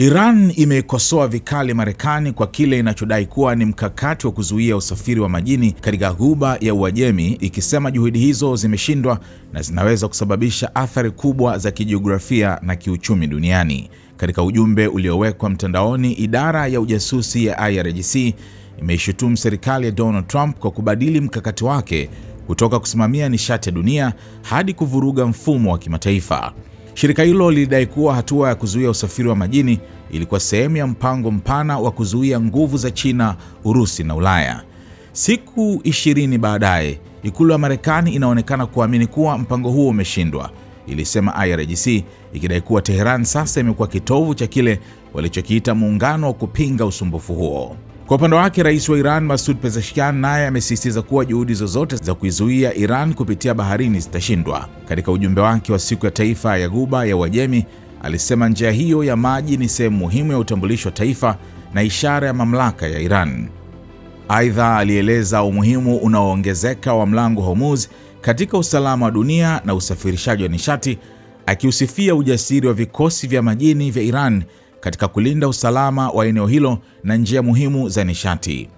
Iran imeikosoa vikali Marekani kwa kile inachodai kuwa ni mkakati wa kuzuia usafiri wa majini katika Ghuba ya Uajemi, ikisema juhudi hizo zimeshindwa na zinaweza kusababisha athari kubwa za kijiografia na kiuchumi duniani. Katika ujumbe uliowekwa mtandaoni, idara ya ujasusi ya IRGC imeishutumu serikali ya Donald Trump kwa kubadili mkakati wake kutoka kusimamia nishati ya dunia hadi kuvuruga mfumo wa kimataifa. Shirika hilo lilidai kuwa hatua ya kuzuia usafiri wa majini ilikuwa sehemu ya mpango mpana wa kuzuia nguvu za China, Urusi na Ulaya. Siku 20 baadaye, ikulu ya Marekani inaonekana kuamini kuwa mpango huo umeshindwa, ilisema IRGC, ikidai kuwa Tehran sasa imekuwa kitovu cha kile walichokiita muungano wa kupinga usumbufu huo. Kwa upande wake, rais wa Iran Masoud Pezeshkian naye amesisitiza kuwa juhudi zozote za kuizuia Iran kupitia baharini zitashindwa. Katika ujumbe wake wa siku ya taifa ya Ghuba ya Uajemi, alisema njia hiyo ya maji ni sehemu muhimu ya utambulisho wa taifa na ishara ya mamlaka ya Iran. Aidha, alieleza umuhimu unaoongezeka wa mlango Hormuz katika usalama wa dunia na usafirishaji wa nishati, akiusifia ujasiri wa vikosi vya majini vya Iran katika kulinda usalama wa eneo hilo na njia muhimu za nishati.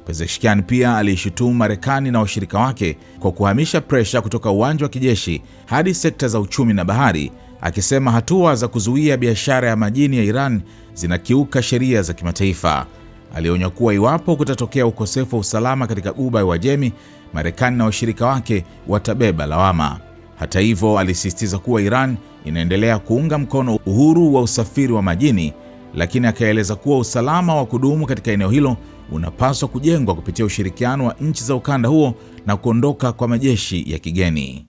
Pezeshkian pia aliishutumu Marekani na washirika wake kwa kuhamisha presha kutoka uwanja wa kijeshi hadi sekta za uchumi na bahari, akisema hatua za kuzuia biashara ya majini ya Iran zinakiuka sheria za kimataifa. Alionya kuwa iwapo kutatokea ukosefu wa usalama katika Ghuba ya Uajemi, Marekani na washirika wake watabeba lawama. Hata hivyo, alisisitiza kuwa Iran inaendelea kuunga mkono uhuru wa usafiri wa majini, lakini akaeleza kuwa usalama wa kudumu katika eneo hilo unapaswa kujengwa kupitia ushirikiano wa nchi za ukanda huo na kuondoka kwa majeshi ya kigeni.